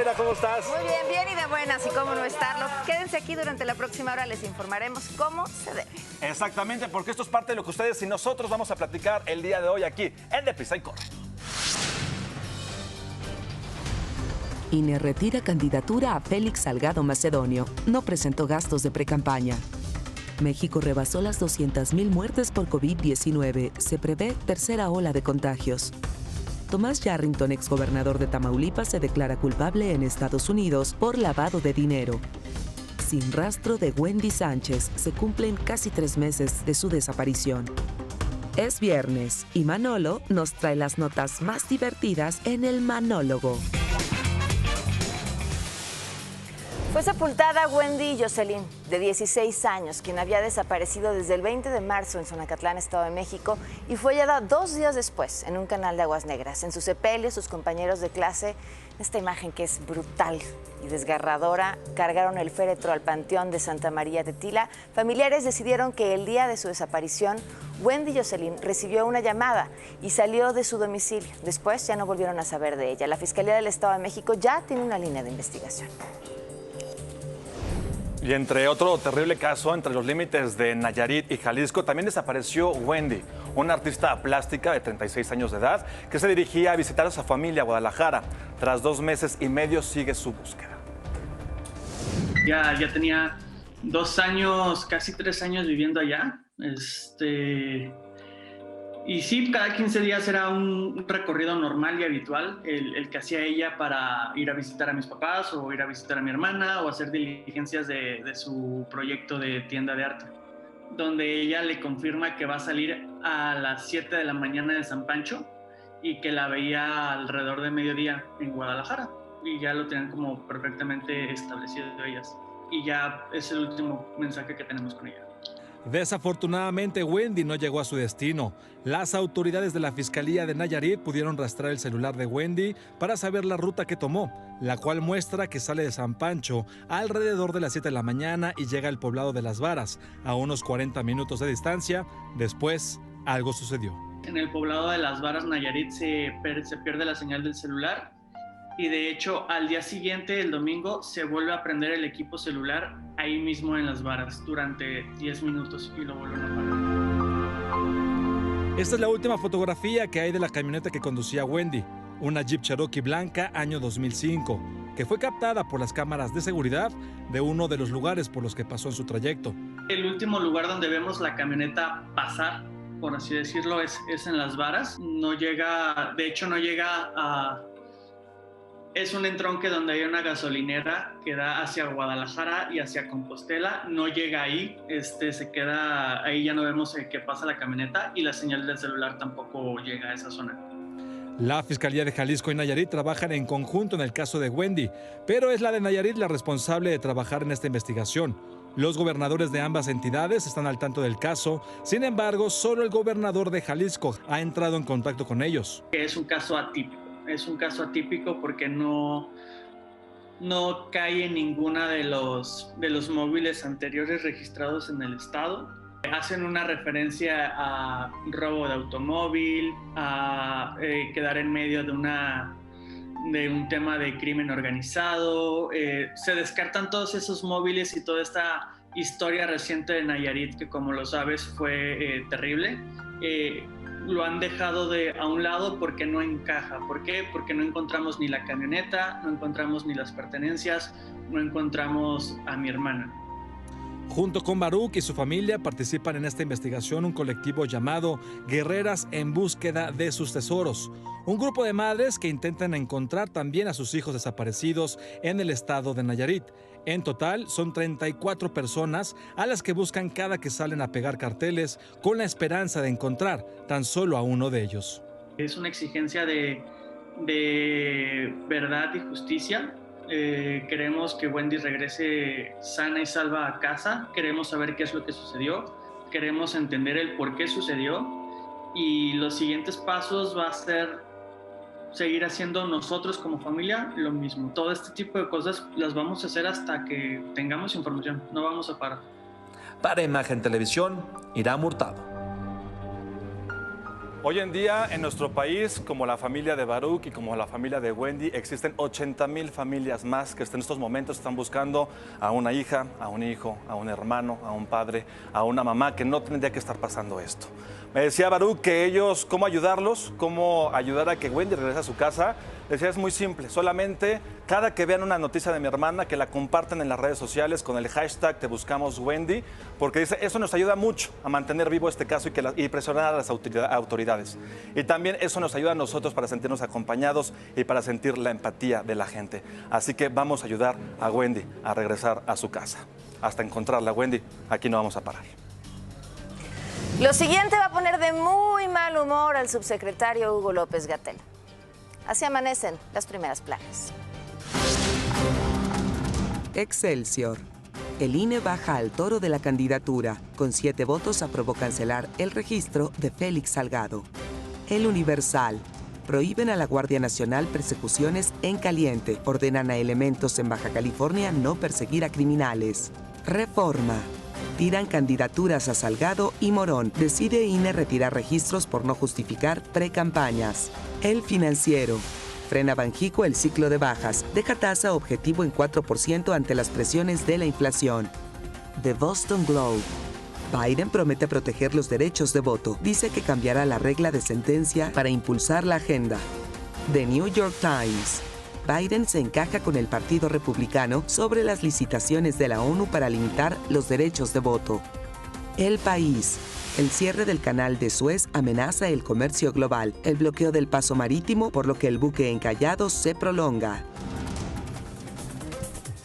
Mayra, ¿cómo estás? Muy bien, bien y de buenas, y cómo no estarlo. Quédense aquí durante la próxima hora, les informaremos cómo se debe. Exactamente, porque esto es parte de lo que ustedes y nosotros vamos a platicar el día de hoy aquí en Deprisa y Corre. INE retira candidatura a Félix Salgado Macedonio. No presentó gastos de precampaña. México rebasó las 200,000 muertes por COVID-19. Se prevé tercera ola de contagios. Tomás Yarrington, exgobernador de Tamaulipas, se declara culpable en Estados Unidos por lavado de dinero. Sin rastro de Wendy Sánchez, se cumplen casi 3 meses de su desaparición. Es viernes y Manolo nos trae las notas más divertidas en el Manólogo. Fue sepultada Wendy Jocelyn, de 16 años, quien había desaparecido desde el 20 de marzo en Zonacatlán, Estado de México, y fue hallada 2 días después en un canal de aguas negras. En su sepelio, sus compañeros de clase, esta imagen que es brutal y desgarradora, cargaron el féretro al Panteón de Santa María Tetila. Familiares decidieron que el día de su desaparición, Wendy Jocelyn recibió una llamada y salió de su domicilio. Después ya no volvieron a saber de ella. La Fiscalía del Estado de México ya tiene una línea de investigación. Y entre otro terrible caso, entre los límites de Nayarit y Jalisco, también desapareció Wendy, una artista plástica de 36 años de edad que se dirigía a visitar a su familia a Guadalajara. Tras 2 meses y medio sigue su búsqueda. Ya tenía 2 años, casi 3 años viviendo allá. Y sí, cada 15 días era un recorrido normal y habitual, el que hacía ella para ir a visitar a mis papás o ir a visitar a mi hermana o hacer diligencias de su proyecto de tienda de arte, donde ella le confirma que va a salir a las 7 de la mañana de San Pancho y que la veía alrededor de mediodía en Guadalajara, y ya lo tenían como perfectamente establecido ellas. Y ya es el último mensaje que tenemos con ella. Desafortunadamente, Wendy no llegó a su destino. Las autoridades de la Fiscalía de Nayarit pudieron rastrear el celular de Wendy para saber la ruta que tomó, la cual muestra que sale de San Pancho alrededor de las 7 de la mañana y llega al poblado de Las Varas, a unos 40 minutos de distancia. Después, algo sucedió. En el poblado de Las Varas, Nayarit, se pierde la señal del celular. Y de hecho, al día siguiente, el domingo, se vuelve a prender el equipo celular ahí mismo en Las Varas durante 10 minutos y lo vuelven a apagar. Esta es la última fotografía que hay de la camioneta que conducía Wendy, una Jeep Cherokee blanca año 2005, que fue captada por las cámaras de seguridad de uno de los lugares por los que pasó en su trayecto. El último lugar donde vemos la camioneta pasar, por así decirlo, es en Las Varas. No llega a... Es un entronque donde hay una gasolinera que da hacia Guadalajara y hacia Compostela. No llega ahí, se queda ahí, ya no vemos que pasa la camioneta, y la señal del celular tampoco llega a esa zona. La Fiscalía de Jalisco y Nayarit trabajan en conjunto en el caso de Wendy, pero es la de Nayarit la responsable de trabajar en esta investigación. Los gobernadores de ambas entidades están al tanto del caso. Sin embargo, solo el gobernador de Jalisco ha entrado en contacto con ellos. Es un caso atípico. Es un caso atípico porque no cae en ninguna de los móviles anteriores registrados en el estado. Hacen una referencia a robo de automóvil, a quedar en medio de un tema de crimen organizado. Se descartan todos esos móviles y toda esta historia reciente de Nayarit, que, como lo sabes, fue terrible. Lo han dejado a un lado porque no encaja. ¿Por qué? Porque no encontramos ni la camioneta, no encontramos ni las pertenencias, no encontramos a mi hermana. Junto con Baruch y su familia participan en esta investigación un colectivo llamado Guerreras en Búsqueda de sus Tesoros, un grupo de madres que intentan encontrar también a sus hijos desaparecidos en el estado de Nayarit. En total, son 34 personas a las que buscan cada que salen a pegar carteles con la esperanza de encontrar tan solo a uno de ellos. Es una exigencia de verdad y justicia. Queremos que Wendy regrese sana y salva a casa. Queremos saber qué es lo que sucedió. Queremos entender el por qué sucedió. Y los siguientes pasos va a ser seguir haciendo nosotros como familia lo mismo. Todo este tipo de cosas las vamos a hacer hasta que tengamos información. No vamos a parar. Para Imagen Televisión, Irán Hurtado. Hoy en día en nuestro país, como la familia de Baruch y como la familia de Wendy, existen 80,000 familias más que en estos momentos están buscando a una hija, a un hijo, a un hermano, a un padre, a una mamá que no tendría que estar pasando esto. Me decía Baruch que ellos, cómo ayudarlos, cómo ayudar a que Wendy regrese a su casa. Decía, es muy simple, solamente cada que vean una noticia de mi hermana, que la compartan en las redes sociales con el hashtag Te Buscamos Wendy, porque dice, eso nos ayuda mucho a mantener vivo este caso y presionar a las autoridades. Y también eso nos ayuda a nosotros para sentirnos acompañados y para sentir la empatía de la gente. Así que vamos a ayudar a Wendy a regresar a su casa. Hasta encontrarla, Wendy, aquí no vamos a parar. Lo siguiente va a poner de muy mal humor al subsecretario Hugo López-Gatell. Así amanecen las primeras planas. Excelsior. El INE baja al toro de la candidatura. Con 7 votos aprobó cancelar el registro de Félix Salgado. El Universal. Prohíben a la Guardia Nacional persecuciones en caliente. Ordenan a elementos en Baja California no perseguir a criminales. Reforma. Tiran candidaturas a Salgado y Morón. Decide INE retirar registros por no justificar precampañas. El Financiero. Frena Banjico el ciclo de bajas. Deja tasa objetivo en 4% ante las presiones de la inflación. The Boston Globe. Biden promete proteger los derechos de voto. Dice que cambiará la regla de sentencia para impulsar la agenda. The New York Times. Biden se encaja con el Partido Republicano sobre las licitaciones de la ONU para limitar los derechos de voto. El País. El cierre del canal de Suez amenaza el comercio global. El bloqueo del paso marítimo, por lo que el buque encallado se prolonga.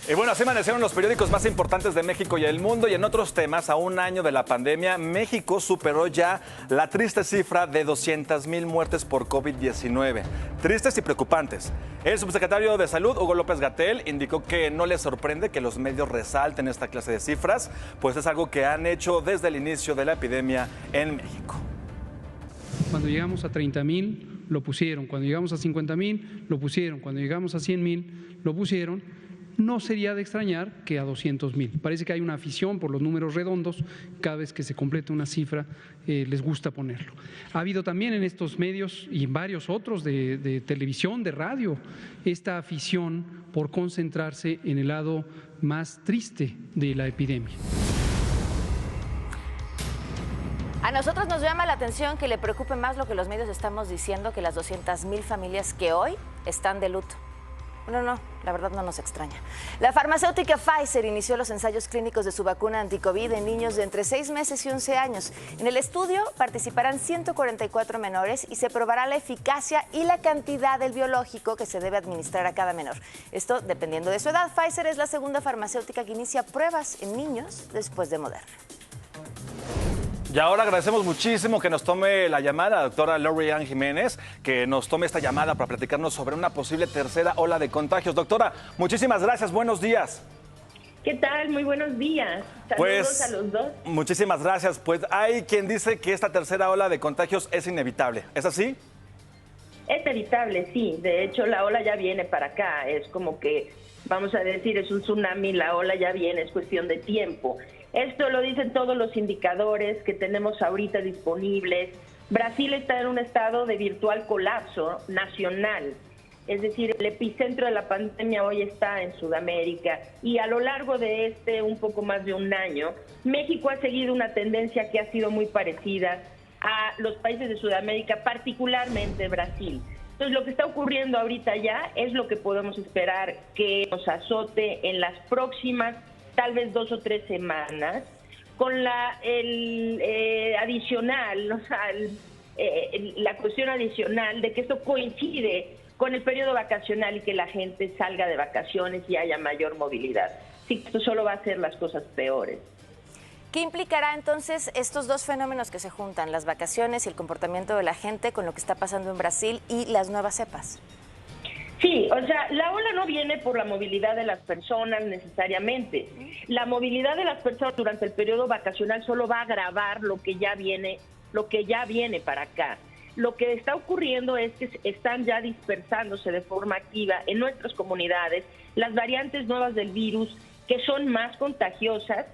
Y bueno, así amanecieron los periódicos más importantes de México y el mundo. Y en otros temas, a un año de la pandemia, México superó ya la triste cifra de 200,000 muertes por COVID-19. Tristes y preocupantes. El subsecretario de Salud, Hugo López-Gatell, indicó que no le sorprende que los medios resalten esta clase de cifras, pues es algo que han hecho desde el inicio de la epidemia en México. Cuando llegamos a 30,000, lo pusieron. Cuando llegamos a 50,000, lo pusieron. Cuando llegamos a 100,000, lo pusieron. No sería de extrañar que a 200,000. Parece que hay una afición por los números redondos. Cada vez que se completa una cifra, les gusta ponerlo. Ha habido también en estos medios y en varios otros de televisión, de radio, esta afición por concentrarse en el lado más triste de la epidemia. A nosotros nos llama la atención que le preocupe más lo que los medios estamos diciendo que las 200,000 familias que hoy están de luto. No, la verdad no nos extraña. La farmacéutica Pfizer inició los ensayos clínicos de su vacuna anti-COVID en niños de entre 6 meses y 11 años. En el estudio participarán 144 menores y se probará la eficacia y la cantidad del biológico que se debe administrar a cada menor. Esto dependiendo de su edad. Pfizer es la segunda farmacéutica que inicia pruebas en niños después de Moderna. Y ahora agradecemos muchísimo que nos tome la llamada la doctora Lori Ann Jiménez, que nos tome esta llamada para platicarnos sobre una posible tercera ola de contagios. Doctora, muchísimas gracias, buenos días. ¿Qué tal? Muy buenos días. Saludos a los dos. Muchísimas gracias. Pues hay quien dice que esta tercera ola de contagios es inevitable. ¿Es así? Es evitable, sí. De hecho, la ola ya viene para acá. Es como que, vamos a decir, es un tsunami, la ola ya viene, es cuestión de tiempo. Esto lo dicen todos los indicadores que tenemos ahorita disponibles. Brasil está en un estado de virtual colapso nacional. Es decir, el epicentro de la pandemia hoy está en Sudamérica y a lo largo de un poco más de un año, México ha seguido una tendencia que ha sido muy parecida a los países de Sudamérica, particularmente Brasil. Entonces, lo que está ocurriendo ahorita ya es lo que podemos esperar que nos azote en las próximas tal vez 2 o 3 semanas, con la cuestión adicional de que esto coincide con el periodo vacacional y que la gente salga de vacaciones y haya mayor movilidad. Así que esto solo va a hacer las cosas peores. ¿Qué implicará entonces estos dos fenómenos que se juntan, las vacaciones y el comportamiento de la gente con lo que está pasando en Brasil y las nuevas cepas? Sí, o sea, la ola no viene por la movilidad de las personas necesariamente. La movilidad de las personas durante el periodo vacacional solo va a agravar lo que ya viene para acá. Lo que está ocurriendo es que están ya dispersándose de forma activa en nuestras comunidades las variantes nuevas del virus que son más contagiosas,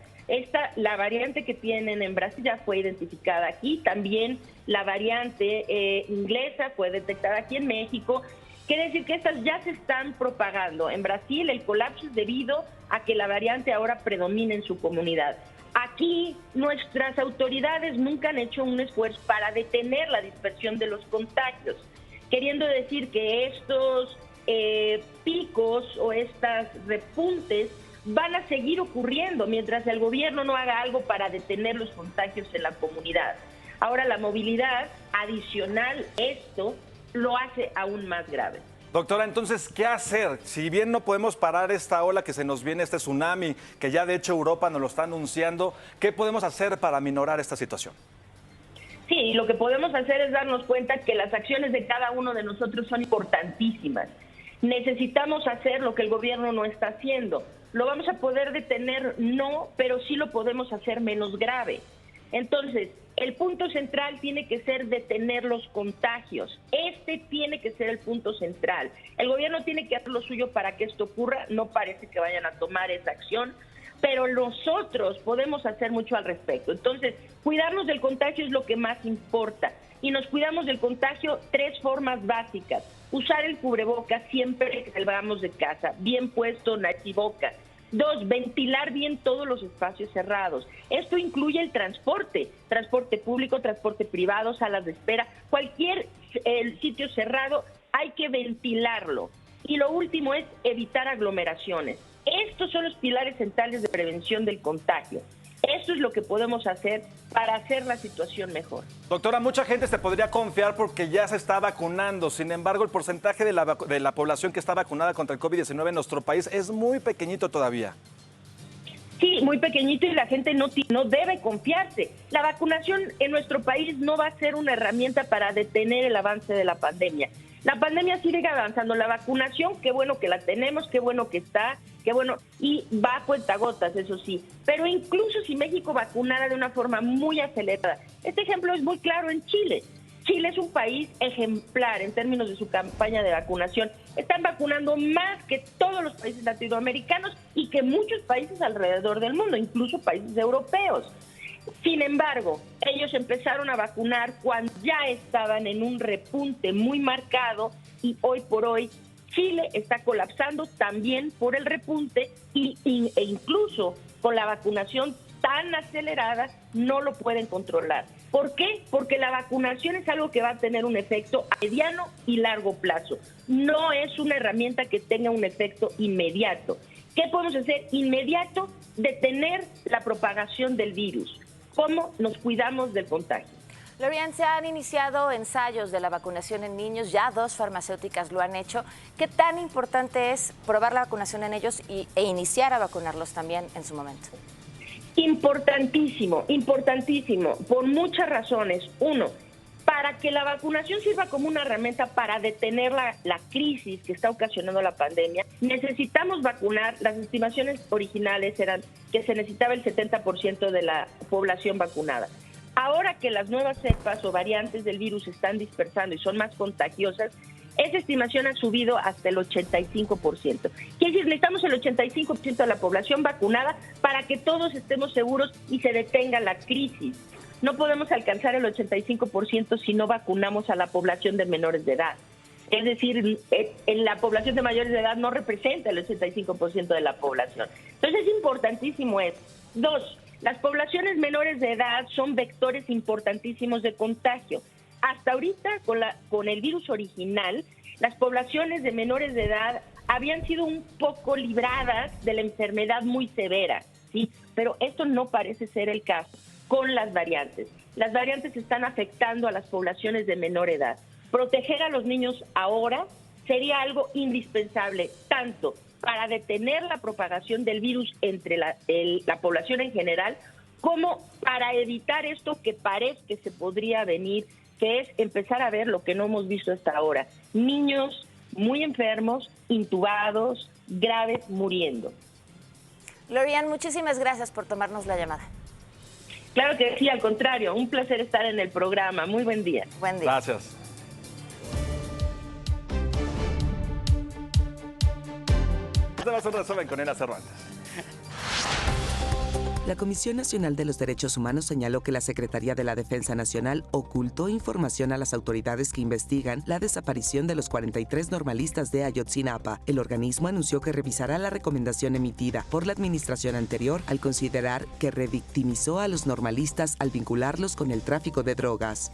La variante que tienen en Brasil ya fue identificada aquí, también la variante inglesa fue detectada aquí en México. Quiere decir que estas ya se están propagando. En Brasil el colapso es debido a que la variante ahora predomina en su comunidad. Aquí nuestras autoridades nunca han hecho un esfuerzo para detener la dispersión de los contagios, queriendo decir que estos picos o estas repuntes van a seguir ocurriendo mientras el gobierno no haga algo para detener los contagios en la comunidad. Ahora la movilidad adicional, esto lo hace aún más grave. Doctora, entonces, ¿qué hacer? Si bien no podemos parar esta ola que se nos viene, este tsunami, que ya de hecho Europa nos lo está anunciando, ¿qué podemos hacer para minorar esta situación? Sí, lo que podemos hacer es darnos cuenta que las acciones de cada uno de nosotros son importantísimas. Necesitamos hacer lo que el gobierno no está haciendo. ¿Lo vamos a poder detener? No, pero sí lo podemos hacer menos grave. Entonces, el punto central tiene que ser detener los contagios. Este tiene que ser el punto central. El gobierno tiene que hacer lo suyo para que esto ocurra. No parece que vayan a tomar esa acción, pero nosotros podemos hacer mucho al respecto. Entonces, cuidarnos del contagio es lo que más importa. Y nos cuidamos del contagio 3 formas básicas. Usar el cubrebocas siempre que salgamos de casa, bien puesto, nariz y boca. 2, ventilar bien todos los espacios cerrados. Esto incluye el transporte público, transporte privado, salas de espera, cualquier sitio cerrado hay que ventilarlo. Y lo último es evitar aglomeraciones. Estos son los pilares centrales de prevención del contagio. Esto es lo que podemos hacer para hacer la situación mejor. Doctora, mucha gente se podría confiar porque ya se está vacunando. Sin embargo, el porcentaje de la población que está vacunada contra el COVID-19 en nuestro país es muy pequeñito todavía. Sí, muy pequeñito y la gente no debe confiarse. La vacunación en nuestro país no va a ser una herramienta para detener el avance de la pandemia. La pandemia sigue avanzando, la vacunación, qué bueno que la tenemos, qué bueno que está, qué bueno, y va a cuentagotas, eso sí. Pero incluso si México vacunara de una forma muy acelerada, este ejemplo es muy claro en Chile. Chile es un país ejemplar en términos de su campaña de vacunación. Están vacunando más que todos los países latinoamericanos y que muchos países alrededor del mundo, incluso países europeos. Sin embargo, ellos empezaron a vacunar cuando ya estaban en un repunte muy marcado y hoy por hoy Chile está colapsando también por el repunte e incluso con la vacunación tan acelerada no lo pueden controlar. ¿Por qué? Porque la vacunación es algo que va a tener un efecto a mediano y largo plazo. No es una herramienta que tenga un efecto inmediato. ¿Qué podemos hacer inmediato? Detener la propagación del virus. ¿Cómo nos cuidamos del contagio? Lorian, se han iniciado ensayos de la vacunación en niños, ya 2 farmacéuticas lo han hecho. ¿Qué tan importante es probar la vacunación en ellos e iniciar a vacunarlos también en su momento? Importantísimo, importantísimo, por muchas razones. 1, para que la vacunación sirva como una herramienta para detener la crisis que está ocasionando la pandemia, necesitamos vacunar. Las estimaciones originales eran que se necesitaba el 70% de la población vacunada. Ahora que las nuevas cepas o variantes del virus se están dispersando y son más contagiosas, esa estimación ha subido hasta el 85%. Quiere decir, necesitamos el 85% de la población vacunada para que todos estemos seguros y se detenga la crisis. No podemos alcanzar el 85% si no vacunamos a la población de menores de edad. Es decir, la población de mayores de edad no representa el 85% de la población. Entonces es importantísimo eso. 2, las poblaciones menores de edad son vectores importantísimos de contagio. Hasta ahorita, con el virus original, las poblaciones de menores de edad habían sido un poco libradas de la enfermedad muy severa, ¿sí? Pero esto no parece ser el caso con las variantes. Las variantes están afectando a las poblaciones de menor edad. Proteger a los niños ahora sería algo indispensable, tanto para detener la propagación del virus entre la población en general, como para evitar esto que parece que se podría venir, que es empezar a ver lo que no hemos visto hasta ahora. Niños muy enfermos, intubados, graves, muriendo. Lorian, muchísimas gracias por tomarnos la llamada. Claro que sí, al contrario, un placer estar en el programa. Muy buen día. Buen día. Gracias. Este va a ser un resumen con Elena Cervantes. La Comisión Nacional de los Derechos Humanos señaló que la Secretaría de la Defensa Nacional ocultó información a las autoridades que investigan la desaparición de los 43 normalistas de Ayotzinapa. El organismo anunció que revisará la recomendación emitida por la administración anterior al considerar que revictimizó a los normalistas al vincularlos con el tráfico de drogas.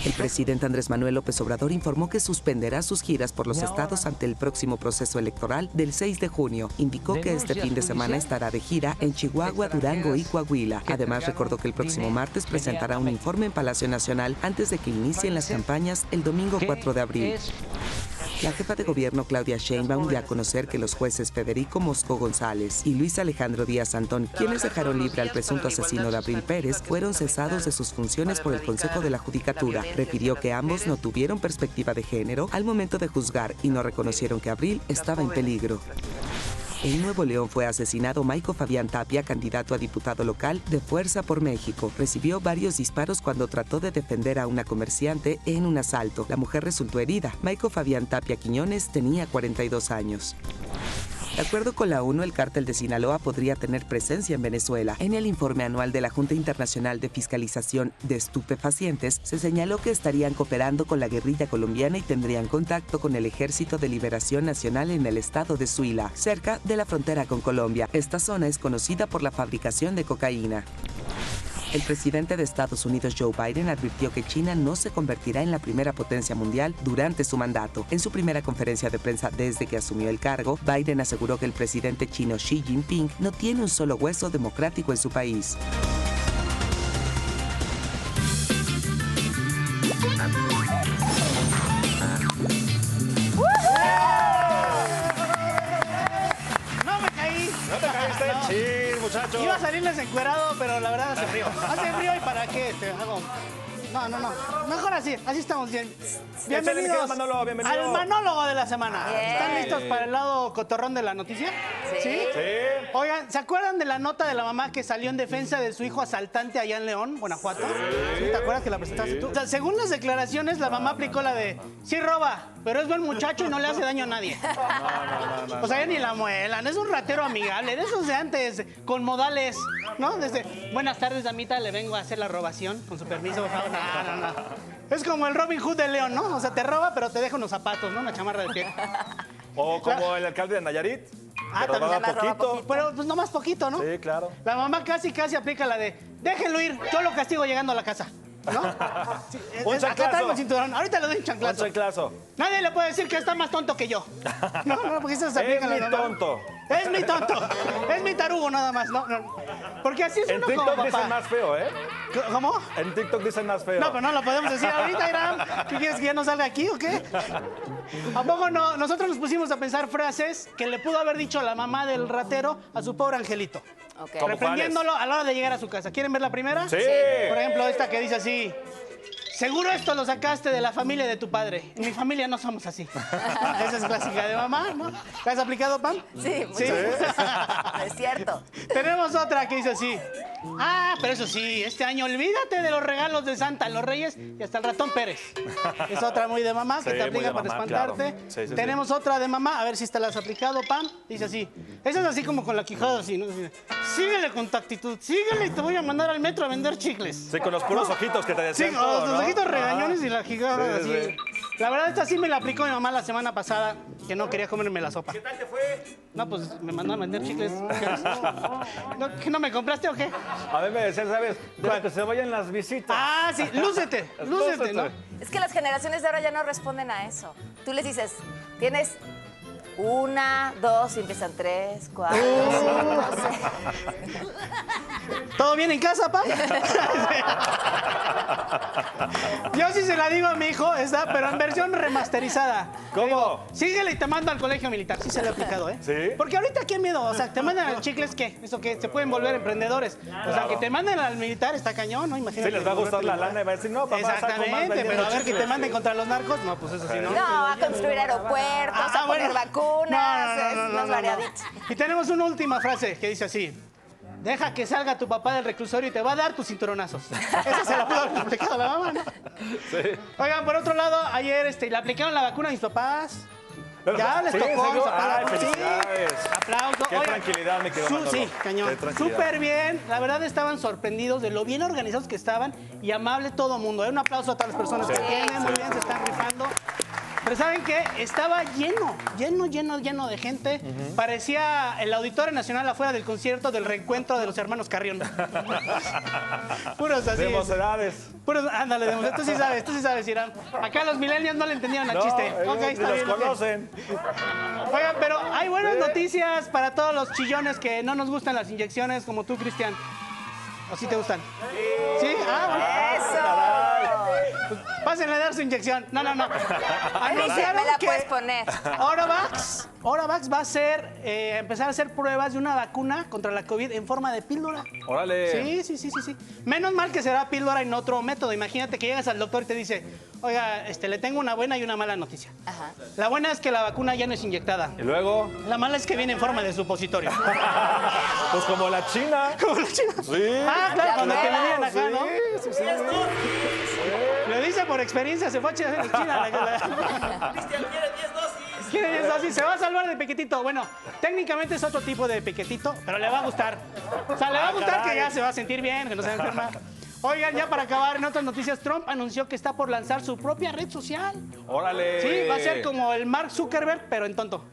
El presidente Andrés Manuel López Obrador informó que suspenderá sus giras por los estados ante el próximo proceso electoral del 6 de junio. Indicó que este fin de semana estará de gira en Chihuahua, Durango y Coahuila. Además, recordó que el próximo martes presentará un informe en Palacio Nacional antes de que inicien las campañas el domingo 4 de abril. La jefa de gobierno Claudia Sheinbaum dio a conocer que los jueces Federico Mosco González y Luis Alejandro Díaz Antón, quienes dejaron libre al presunto asesino de Abril Pérez, fueron cesados de sus funciones por el Consejo de la Judicatura. Refirió que ambos no tuvieron perspectiva de género al momento de juzgar y no reconocieron que Abril estaba en peligro. En Nuevo León fue asesinado Maico Fabián Tapia, candidato a diputado local de Fuerza por México. Recibió varios disparos cuando trató de defender a una comerciante en un asalto. La mujer resultó herida. Maico Fabián Tapia Quiñones tenía 42 años. De acuerdo con la ONU, el cártel de Sinaloa podría tener presencia en Venezuela. En el informe anual de la Junta Internacional de Fiscalización de Estupefacientes, se señaló que estarían cooperando con la guerrilla colombiana y tendrían contacto con el Ejército de Liberación Nacional en el estado de Suila, cerca de la frontera con Colombia. Esta zona es conocida por la fabricación de cocaína. El presidente de Estados Unidos, Joe Biden, advirtió que China no se convertirá en la primera potencia mundial durante su mandato. En su primera conferencia de prensa desde que asumió el cargo, Biden aseguró que el presidente chino Xi Jinping no tiene un solo hueso democrático en su país. Iba a salirles encuerado, pero la verdad hace frío. Hace frío y para qué hago. No. Mejor así estamos bien. Bienvenidos al Manólogo de la semana. ¿Están listos para el lado cotorrón de la noticia? Sí. Oigan, ¿se acuerdan de la nota de la mamá que salió en defensa de su hijo asaltante allá en León, Guanajuato? Sí. ¿Te acuerdas que la presentaste tú? O sea, según las declaraciones, la mamá aplicó la de sí roba, pero es buen muchacho y no le hace daño a nadie. No. O sea, ya ni la muelan. Es un ratero amigable, de esos de antes, con modales, ¿no? Desde, buenas tardes, damita, le vengo a hacer la robación, con su permiso, por favor. No. Es como el Robin Hood de León, ¿no? O sea, te roba, pero te deja unos zapatos, ¿no? Una chamarra de pie. O como el alcalde de Nayarit. También poquito. Pero pues nomás poquito, ¿no? Sí, claro. La mamá casi aplica la de, déjenlo ir, yo lo castigo llegando a la casa. ¿No? Sí, un chanclazo. Acá traigo el cinturón. Ahorita le doy un chanclazo. Un chanclazo. Nadie le puede decir que está más tonto que yo. No, porque eso se aplica. Es mi tonto. Es mi tonto. Es mi tarugo nada más. No. Porque así es uno como papá. En TikTok dicen más feo, ¿eh? ¿Cómo? En TikTok dicen más feo. No, pero no lo podemos decir ahorita, Irán. ¿Qué quieres, que ya no salga aquí o qué? ¿A poco no? Nosotros nos pusimos a pensar frases que le pudo haber dicho la mamá del ratero a su pobre angelito. Okay. Reprendiéndolo a la hora de llegar a su casa. ¿Quieren ver la primera? Sí. Por ejemplo, esta que dice así. Seguro esto lo sacaste de la familia de tu padre. En mi familia no somos así. Esa es clásica de mamá, ¿no? ¿La has aplicado, Pam? Sí, mucho. Es cierto. Tenemos otra que dice así. Pero eso sí, este año olvídate de los regalos de Santa, los Reyes y hasta el ratón Pérez. Es otra muy de mamá que te aplica para espantarte. Claro. Sí. Tenemos otra de mamá, a ver si esta la has aplicado, Pam. Dice así. Esa es así como con la quijada así, ¿no? Síguele con tu actitud, síguele y te voy a mandar al metro a vender chicles. Sí, con los puros ojitos que te decían. Sí, con los ojitos regañones y la quijada así. Sí. La verdad, esta sí me la aplicó mi mamá la semana pasada, que no quería comerme la sopa. ¿Qué tal te fue? No, pues me mandó a vender chicles. ¿Qué no me compraste o qué? A ver, me decían, ¿sabes? Que se vayan las visitas. Sí, lúcete, ¿no? Es que las generaciones de ahora ya no responden a eso. Tú les dices, tienes 1, 2, y empiezan 3, 4, 5, 6. ¿Todo bien en casa, pa? Yo sí se la digo a mi hijo, pero en versión remasterizada. ¿Cómo? Digo, síguele y te mando al colegio militar. Sí se le ha aplicado, ¿eh? ¿Sí? Porque ahorita, ¿qué miedo? O sea, te mandan al chicles, ¿qué? Eso que se pueden volver emprendedores. O sea, que te manden al militar está cañón, ¿no? Imagínate. Sí, les va a gustar la lana y va a decir, no, papá, exactamente, pero a ver que te manden contra los narcos, no, pues eso sí, ¿no? No, a construir aeropuertos, a poner vacunas, los variaditos. Y tenemos una última frase que dice así. Deja que salga tu papá del reclusorio y te va a dar tus cinturonazos. Esa se la pudo haber aplicado a la mamá, ¿no? Sí. Oigan, por otro lado, ayer le aplicaron la vacuna a mis papás. Ya les tocó. Felicidades. Aplausos. Qué tranquilidad, mi querido Manolo. Sí, cañón. Súper bien. La verdad estaban sorprendidos de lo bien organizados que estaban y amable todo el mundo. Un aplauso a todas las personas que tienen. Muy bien, se están rifando. Pero ¿saben qué? Estaba lleno de gente. Parecía el Auditorio Nacional afuera del concierto del reencuentro de los hermanos Carrión. Puros así. De mocedades. Puros, ándale, tú sí sabes, Irán. Acá los millennials no le entendieron al chiste. Ok, está los bien. conocen. Oigan, pero hay buenas noticias para todos los chillones que no nos gustan las inyecciones, como tú, Cristian. ¿O sí te gustan? ¿Sí? Pues pásenle a dar su inyección. No. Me la puedes poner. Oravax va a empezar a hacer pruebas de una vacuna contra la COVID en forma de píldora. Órale. Sí. Menos mal que será píldora en otro método. Imagínate que llegas al doctor y te dice, oiga, le tengo una buena y una mala noticia. Ajá. La buena es que la vacuna ya no es inyectada. ¿Y luego? La mala es que viene en forma de supositorio. Pues como la China. ¿Como la China? Sí. Claro, cuando te venían acá, ¿no? Sí. Lo dice por experiencia, se fue a China. Cristian quiere 10 dosis. Quiere 10 dosis, se va a salvar de piquetito. Bueno, técnicamente es otro tipo de piquetito, pero le va a gustar. O sea, le va a gustar que ya se va a sentir bien, que no se va a enfermar. Oigan, ya para acabar, en otras noticias, Trump anunció que está por lanzar su propia red social. ¡Órale! Sí, va a ser como el Mark Zuckerberg, pero en tonto.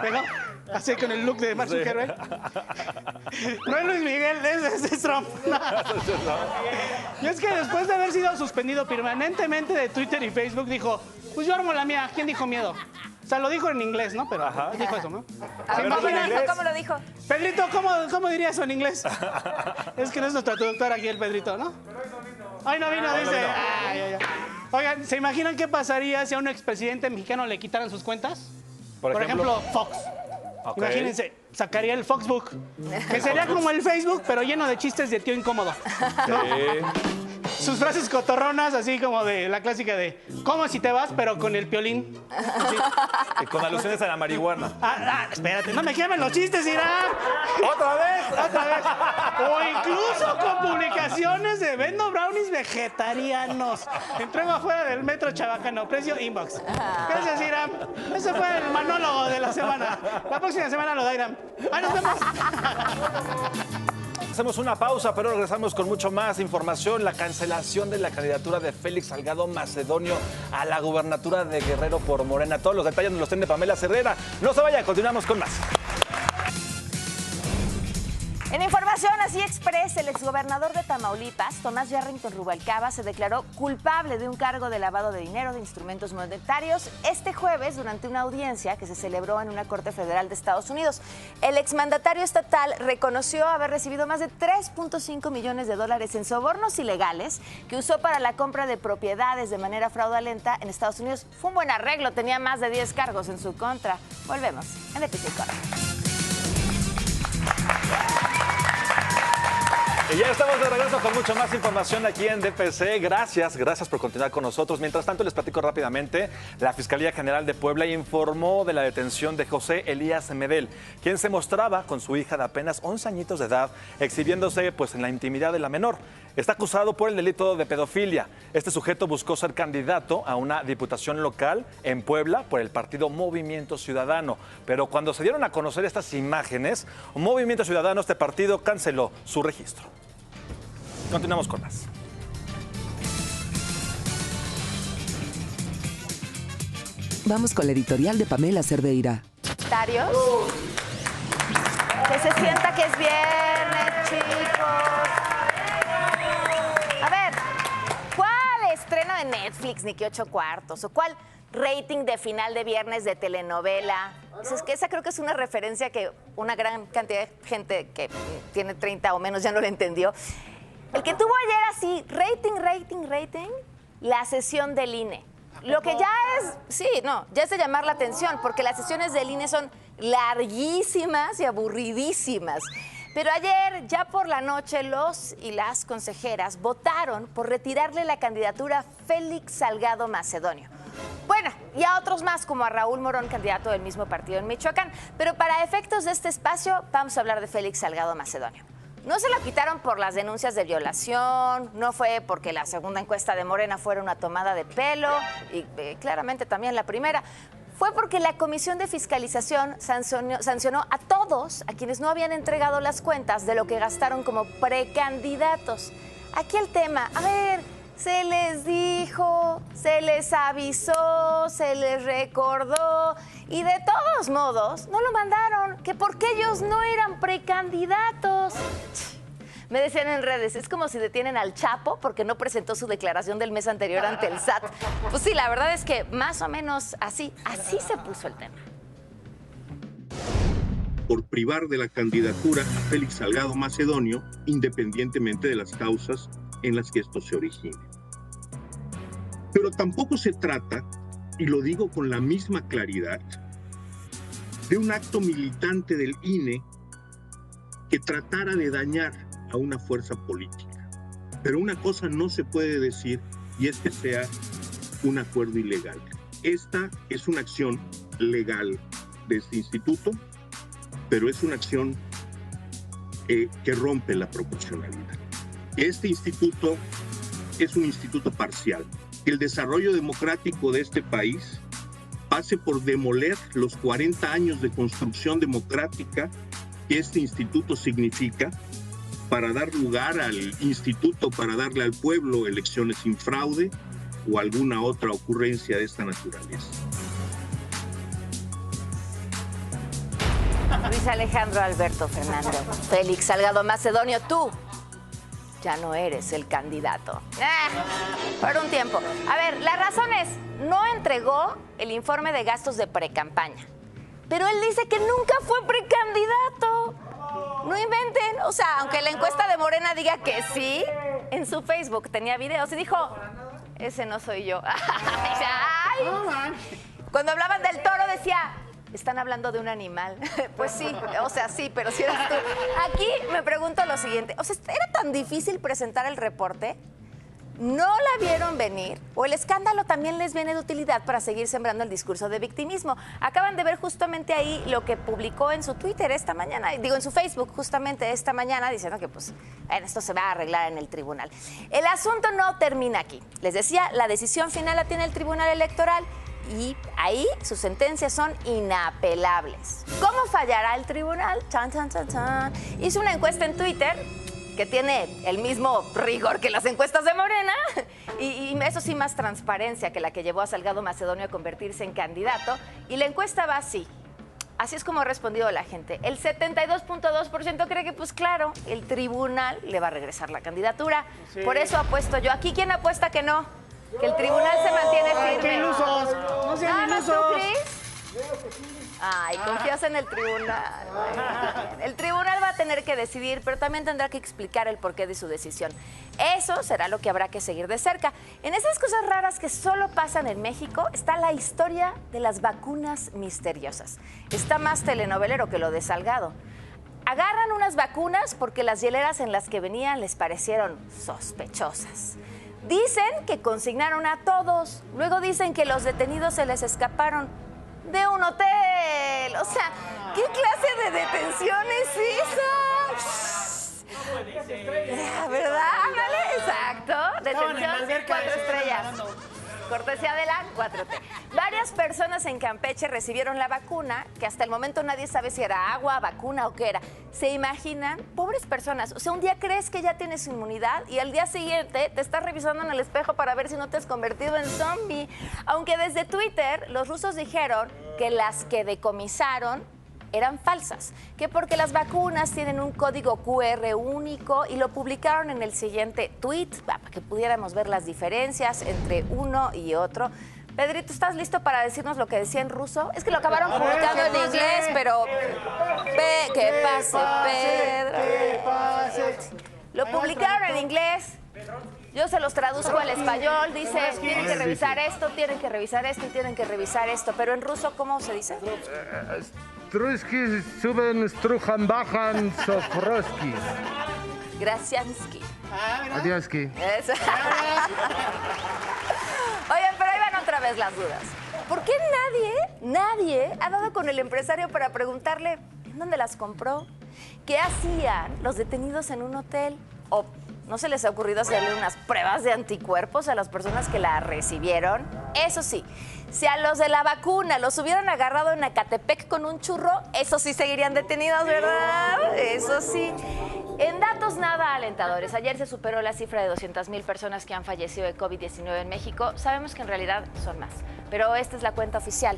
¿Pegó? Así con el look de Mark Zuckerberg. No es Luis Miguel, es Trump. Y es que después de haber sido suspendido permanentemente de Twitter y Facebook, dijo, pues yo armo la mía. ¿Quién dijo miedo? O sea, lo dijo en inglés, ¿no? Pero dijo eso, ¿no? ¿Cómo lo dijo? Pedrito, ¿cómo diría eso en inglés? Es que no es nuestro traductor aquí, el Pedrito, ¿no? Hoy no vino, dice. Oigan, ¿se imaginan qué pasaría si a un expresidente mexicano le quitaran sus cuentas? Por ejemplo, Fox. Okay. Imagínense, sacaría el Foxbook, que sería como el Facebook, pero lleno de chistes de tío incómodo, ¿no? Sus frases cotorronas, así como de la clásica de ¿cómo si te vas? Pero con el piolín. Y con alusiones a la marihuana. Espérate, no me quemen los chistes, Irán. ¿Otra vez? O incluso con publicaciones de vendo brownies vegetarianos. Entrego afuera del metro Chabacano, precio inbox. Gracias, Irán. Ese fue el monólogo de la semana. La próxima semana lo da Irán. Nos vemos. Hacemos una pausa, pero regresamos con mucho más información. La cancelación de la candidatura de Félix Salgado Macedonio a la gubernatura de Guerrero por Morena. Todos los detalles nos los tiene Pamela Cerrera. No se vayan, continuamos con más. En información así express, el exgobernador de Tamaulipas, Tomás Yarrington Rubalcaba, se declaró culpable de un cargo de lavado de dinero de instrumentos monetarios este jueves durante una audiencia que se celebró en una corte federal de Estados Unidos. El exmandatario estatal reconoció haber recibido más de 3.5 millones de dólares en sobornos ilegales que usó para la compra de propiedades de manera fraudulenta en Estados Unidos. Fue un buen arreglo, tenía más de 10 cargos en su contra. Volvemos en Episodio. Y ya estamos de regreso con mucho más información aquí en DPC. Gracias por continuar con nosotros. Mientras tanto, les platico rápidamente. La Fiscalía General de Puebla informó de la detención de José Elías Medel, quien se mostraba con su hija de apenas 11 añitos de edad, exhibiéndose en la intimidad de la menor. Está acusado por el delito de pedofilia. Este sujeto buscó ser candidato a una diputación local en Puebla por el partido Movimiento Ciudadano. Pero cuando se dieron a conocer estas imágenes, Movimiento Ciudadano, este partido, canceló su registro. Continuamos con más. Vamos con la editorial de Pamela Cerdeira. Que se sienta que es viernes, chicos. A ver, ¿cuál estreno de Netflix ni que 8 cuartos? ¿O cuál rating de final de viernes de telenovela? Es que esa creo que es una referencia que una gran cantidad de gente que tiene 30 o menos ya no la entendió. El que tuvo ayer así, rating, la sesión del INE. Lo que ya es, ya es de llamar la atención, porque las sesiones del INE son larguísimas y aburridísimas. Pero ayer, ya por la noche, los y las consejeras votaron por retirarle la candidatura a Félix Salgado Macedonio. Bueno, y a otros más, como a Raúl Morón, candidato del mismo partido en Michoacán. Pero para efectos de este espacio, vamos a hablar de Félix Salgado Macedonio. No se la quitaron por las denuncias de violación, no fue porque la segunda encuesta de Morena fuera una tomada de pelo, y claramente también la primera. fue porque la Comisión de Fiscalización sancionó a todos a quienes no habían entregado las cuentas de lo que gastaron como precandidatos. Aquí el tema, a ver, se les dijo, se les avisó, se les recordó y de todos modos no lo mandaron, que porque ellos no eran precandidatos. Me decían en redes, es como si detienen al Chapo porque no presentó su declaración del mes anterior ante el SAT. Pues sí, la verdad es que más o menos así se puso el tema. Por privar de la candidatura a Félix Salgado Macedonio, independientemente de las causas en las que esto se origine. Pero tampoco se trata, y lo digo con la misma claridad, de un acto militante del INE que tratara de dañar a una fuerza política. Pero una cosa no se puede decir y es que sea un acuerdo ilegal. Esta es una acción legal de este instituto, pero es una acción que rompe la proporcionalidad. Este instituto es un instituto parcial. El desarrollo democrático de este país pase por demoler los 40 años de construcción democrática que este instituto significa, para dar lugar al instituto, para darle al pueblo elecciones sin fraude o alguna otra ocurrencia de esta naturaleza. Luis Alejandro Alberto Fernando Félix Salgado Macedonio, tú ya no eres el candidato. Por un tiempo. A ver, la razón es, no entregó el informe de gastos de precampaña, pero él dice que nunca fue precandidato. No inventen, o sea, aunque la encuesta de Morena diga que sí, en su Facebook tenía videos y dijo, ese no soy yo. Ay. Cuando hablaban del toro decía, están hablando de un animal. Pues sí, o sea, sí, pero si eras tú. Aquí me pregunto lo siguiente, o sea, ¿era tan difícil presentar el reporte? ¿No la vieron venir? ¿O el escándalo también les viene de utilidad para seguir sembrando el discurso de victimismo? Acaban de ver justamente ahí lo que publicó en su Twitter esta mañana, digo en su Facebook justamente esta mañana, diciendo que pues esto se va a arreglar en el tribunal. El asunto no termina aquí. Les decía, la decisión final la tiene el Tribunal Electoral y ahí sus sentencias son inapelables. ¿Cómo fallará el tribunal? Chan, chan, chan, chan. Hizo una encuesta en Twitter que tiene el mismo rigor que las encuestas de Morena y eso sí más transparencia que la que llevó a Salgado Macedonio a convertirse en candidato. Y la encuesta va así. Así es como ha respondido la gente. El 72.2% cree que, pues claro, el tribunal le va a regresar la candidatura. Sí. Por eso apuesto yo. ¿Aquí quién apuesta que no? Que el tribunal se mantiene firme. ¡Qué ilusos! ¡No sean ilusos! ¿Tú, Cris? Ay, confías en el tribunal. El tribunal va a tener que decidir, pero también tendrá que explicar el porqué de su decisión. Eso será lo que habrá que seguir de cerca. En esas cosas raras que solo pasan en México está la historia de las vacunas misteriosas. Está más telenovelero que lo de Salgado. Agarran unas vacunas porque las hieleras en las que venían les parecieron sospechosas. Dicen que consignaron a todos. Luego dicen que los detenidos se les escaparon de un hotel. O sea, ¿qué clase de detención es esa? ¿Verdad? ¿Vale? Exacto. Detención 4 estrellas. Cortesía de la 4T. Varias personas en Campeche recibieron la vacuna, que hasta el momento nadie sabe si era agua, vacuna o qué era. ¿Se imaginan? Pobres personas. O sea, un día crees que ya tienes inmunidad y al día siguiente te estás revisando en el espejo para ver si no te has convertido en zombie. Aunque desde Twitter los rusos dijeron que las que decomisaron eran falsas, que porque las vacunas tienen un código QR único y lo publicaron en el siguiente tweet para que pudiéramos ver las diferencias entre uno y otro. Pedrito, ¿estás listo para decirnos lo que decía en ruso? Es que lo acabaron publicando en inglés, pero... que pase, Pedro. Lo publicaron en inglés. Yo se los traduzco al español, dice, tienen que revisar esto, tienen que revisar esto y tienen que revisar esto. Pero en ruso, ¿cómo se dice? Struski suben, strujan, bajan, sofroski. Graciansky. Adioski. Eso. Oigan, pero ahí van otra vez las dudas. ¿Por qué nadie ha dado con el empresario para preguntarle en dónde las compró? ¿Qué hacían los detenidos en un hotel? O ¿No se les ha ocurrido hacerle unas pruebas de anticuerpos a las personas que la recibieron? Eso sí, si a los de la vacuna los hubieran agarrado en Ecatepec con un churro, esos sí seguirían detenidos, ¿verdad? Eso sí. En datos nada alentadores, ayer se superó la cifra de 200,000 personas que han fallecido de COVID-19 en México. Sabemos que en realidad son más, pero esta es la cuenta oficial,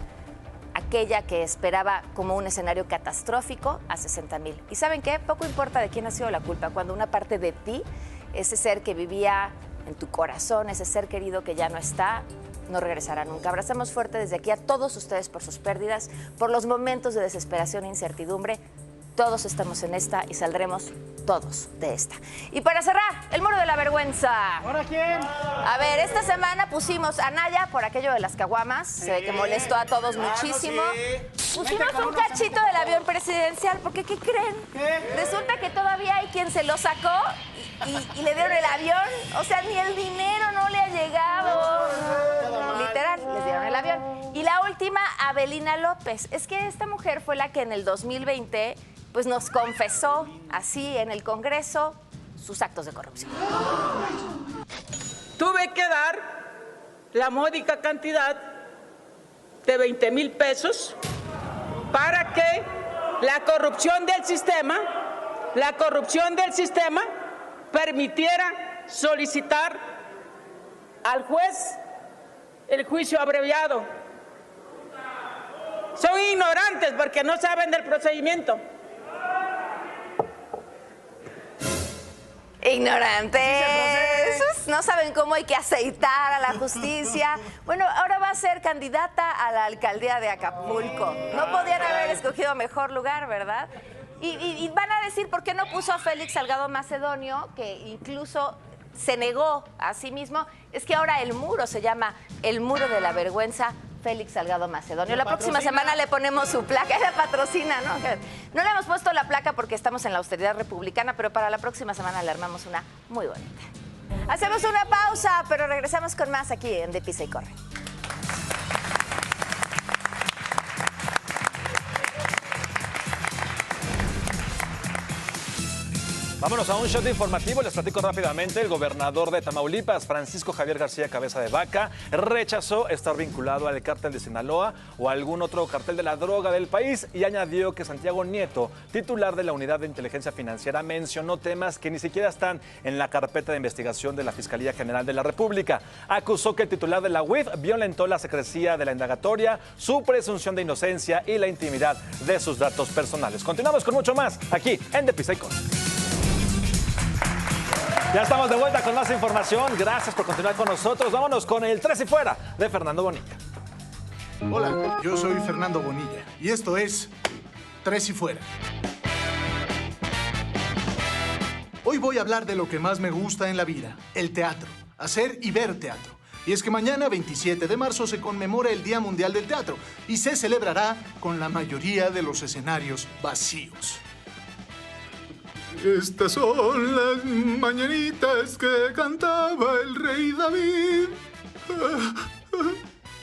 aquella que esperaba como un escenario catastrófico a 60,000. ¿Y saben qué? Poco importa de quién ha sido la culpa, cuando una parte de ti, ese ser que vivía en tu corazón, ese ser querido que ya no está, no regresará nunca. Abrazamos fuerte desde aquí a todos ustedes por sus pérdidas, por los momentos de desesperación e incertidumbre. Todos estamos en esta y saldremos todos de esta. Y para cerrar, el muro de la vergüenza. ¿Ahora quién? A ver, esta semana pusimos a Naya por aquello de las caguamas. Se ve que molestó a todos muchísimo. Pusimos un cachito del avión presidencial, porque ¿qué creen? Resulta que todavía hay quien se lo sacó y le dieron el avión. O sea, ni el dinero no le ha llegado. Literal, les dieron el avión. Y la última, Abelina López. Es que esta mujer fue la que en el 2020... pues nos confesó así en el Congreso sus actos de corrupción. Tuve que dar la módica cantidad de 20,000 pesos para que la corrupción del sistema permitiera solicitar al juez el juicio abreviado. Son ignorantes porque no saben del procedimiento. Ignorantes, no saben cómo hay que aceitar a la justicia. Bueno, ahora va a ser candidata a la alcaldía de Acapulco. No podían haber escogido mejor lugar, ¿verdad? Y van a decir por qué no puso a Félix Salgado Macedonio, que incluso se negó a sí mismo. Es que ahora el muro se llama el muro de la vergüenza. Félix Salgado Macedonio. La próxima semana le ponemos su placa. La patrocina, ¿no? No le hemos puesto la placa porque estamos en la austeridad republicana, pero para la próxima semana le armamos una muy bonita. Hacemos una pausa, pero regresamos con más aquí en De Pisa y Corre. Vámonos a un shot informativo, les platico rápidamente. El gobernador de Tamaulipas, Francisco Javier García Cabeza de Vaca, rechazó estar vinculado al cártel de Sinaloa o a algún otro cartel de la droga del país y añadió que Santiago Nieto, titular de la Unidad de Inteligencia Financiera, mencionó temas que ni siquiera están en la carpeta de investigación de la Fiscalía General de la República. Acusó que el titular de la UIF violentó la secrecía de la indagatoria, su presunción de inocencia y la intimidad de sus datos personales. Continuamos con mucho más aquí en De Pisa y Corre. Ya estamos de vuelta con más información. Gracias por continuar con nosotros. Vámonos con el 3 y fuera de Fernando Bonilla. Hola, yo soy Fernando Bonilla y esto es 3 y fuera. Hoy voy a hablar de lo que más me gusta en la vida, el teatro, hacer y ver teatro. Y es que mañana, 27 de marzo, se conmemora el Día Mundial del Teatro y se celebrará con la mayoría de los escenarios vacíos. Estas son las mañanitas que cantaba el rey David.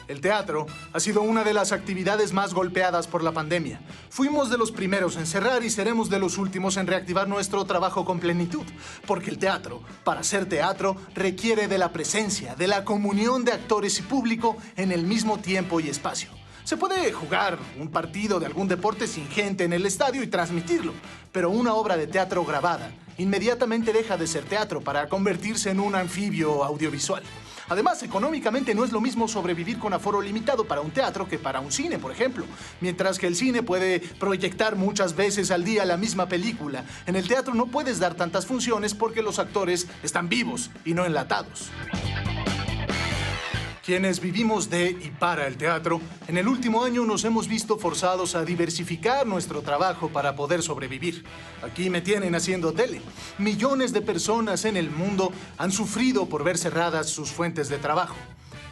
El teatro ha sido una de las actividades más golpeadas por la pandemia. Fuimos de los primeros en cerrar y seremos de los últimos en reactivar nuestro trabajo con plenitud. Porque el teatro, para ser teatro, requiere de la presencia, de la comunión de actores y público en el mismo tiempo y espacio. Se puede jugar un partido de algún deporte sin gente en el estadio y transmitirlo, pero una obra de teatro grabada inmediatamente deja de ser teatro para convertirse en un anfibio audiovisual. Además, económicamente no es lo mismo sobrevivir con aforo limitado para un teatro que para un cine, por ejemplo. Mientras que el cine puede proyectar muchas veces al día la misma película, en el teatro no puedes dar tantas funciones porque los actores están vivos y no enlatados. Quienes vivimos de y para el teatro, en el último año nos hemos visto forzados a diversificar nuestro trabajo para poder sobrevivir. Aquí me tienen haciendo tele. Millones de personas en el mundo han sufrido por ver cerradas sus fuentes de trabajo.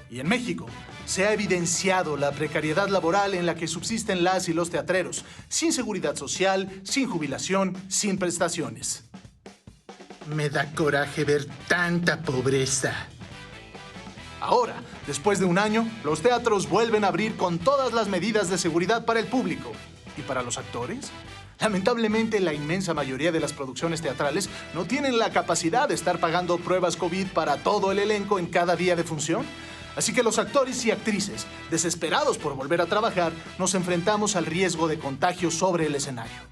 Y en México se ha evidenciado la precariedad laboral en la que subsisten las y los teatreros, sin seguridad social, sin jubilación, sin prestaciones. Me da coraje ver tanta pobreza. Ahora, después de un año, los teatros vuelven a abrir con todas las medidas de seguridad para el público. ¿Y para los actores? Lamentablemente, la inmensa mayoría de las producciones teatrales no tienen la capacidad de estar pagando pruebas COVID para todo el elenco en cada día de función. Así que los actores y actrices, desesperados por volver a trabajar, nos enfrentamos al riesgo de contagio sobre el escenario.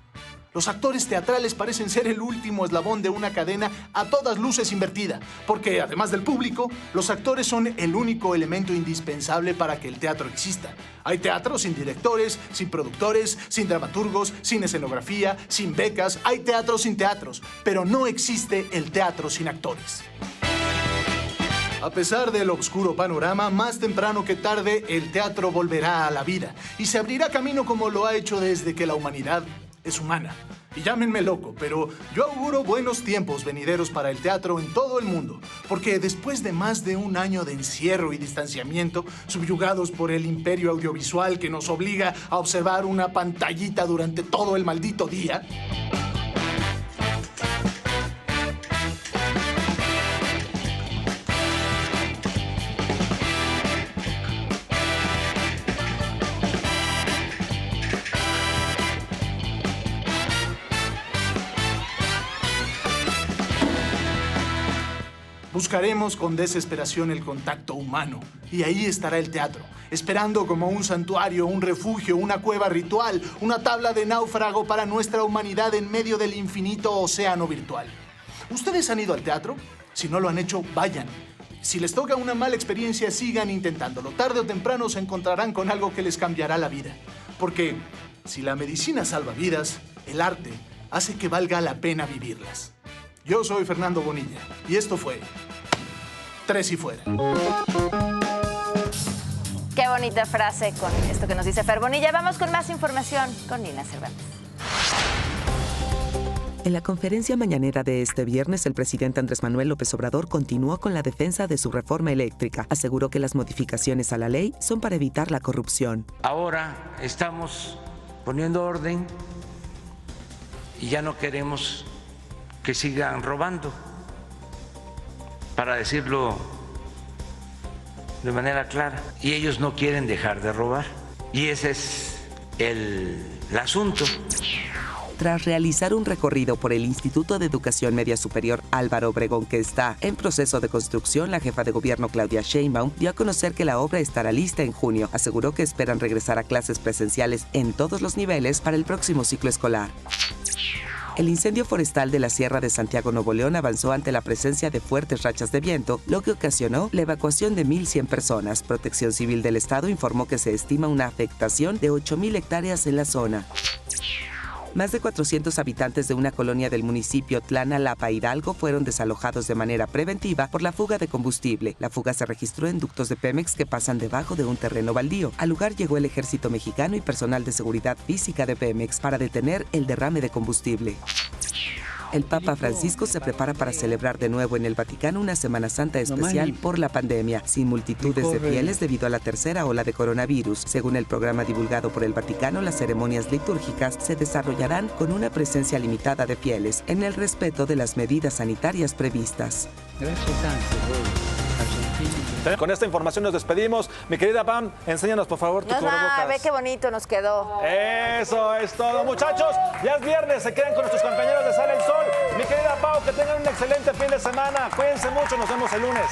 Los actores teatrales parecen ser el último eslabón de una cadena a todas luces invertida, porque además del público, los actores son el único elemento indispensable para que el teatro exista. Hay teatro sin directores, sin productores, sin dramaturgos, sin escenografía, sin becas. Hay teatro sin teatros, pero no existe el teatro sin actores. A pesar del oscuro panorama, más temprano que tarde, el teatro volverá a la vida y se abrirá camino como lo ha hecho desde que la humanidad es humana. Y llámenme loco, pero yo auguro buenos tiempos venideros para el teatro en todo el mundo, porque después de más de un año de encierro y distanciamiento, subyugados por el imperio audiovisual que nos obliga a observar una pantallita durante todo el maldito día, buscaremos con desesperación el contacto humano. Y ahí estará el teatro, esperando como un santuario, un refugio, una cueva ritual, una tabla de náufrago para nuestra humanidad en medio del infinito océano virtual. ¿Ustedes han ido al teatro? Si no lo han hecho, vayan. Si les toca una mala experiencia, sigan intentándolo. Tarde o temprano se encontrarán con algo que les cambiará la vida. Porque si la medicina salva vidas, el arte hace que valga la pena vivirlas. Yo soy Fernando Bonilla y esto fue Tres y Fuera. Qué bonita frase con esto que nos dice Fer Bonilla. Vamos con más información con Nina Cervantes. En la conferencia mañanera de este viernes, el presidente Andrés Manuel López Obrador continuó con la defensa de su reforma eléctrica. Aseguró que las modificaciones a la ley son para evitar la corrupción. Ahora estamos poniendo orden y ya no queremos que sigan robando, para decirlo de manera clara. Y ellos no quieren dejar de robar. Y ese es el asunto. Tras realizar un recorrido por el Instituto de Educación Media Superior Álvaro Obregón, que está en proceso de construcción, la jefa de gobierno Claudia Sheinbaum dio a conocer que la obra estará lista en junio. Aseguró que esperan regresar a clases presenciales en todos los niveles para el próximo ciclo escolar. El incendio forestal de la Sierra de Santiago, Nuevo León, avanzó ante la presencia de fuertes rachas de viento, lo que ocasionó la evacuación de 1,100 personas. Protección Civil del Estado informó que se estima una afectación de 8,000 hectáreas en la zona. Más de 400 habitantes de una colonia del municipio Tlana-Lapa, Hidalgo, fueron desalojados de manera preventiva por la fuga de combustible. La fuga se registró en ductos de Pemex que pasan debajo de un terreno baldío. Al lugar llegó el ejército mexicano y personal de seguridad física de Pemex para detener el derrame de combustible. El Papa Francisco se prepara para celebrar de nuevo en el Vaticano una Semana Santa especial por la pandemia, sin multitudes de fieles debido a la tercera ola de coronavirus. Según el programa divulgado por el Vaticano, las ceremonias litúrgicas se desarrollarán con una presencia limitada de fieles, en el respeto de las medidas sanitarias previstas. Con esta información nos despedimos. Mi querida Pam, enséñanos por favor tu cubrebocas. Ve qué bonito nos quedó. Eso es todo, muchachos. Ya es viernes, se quedan con nuestros compañeros de Sale el Sol. Mi querida Pau, que tengan un excelente fin de semana. Cuídense mucho, nos vemos el lunes.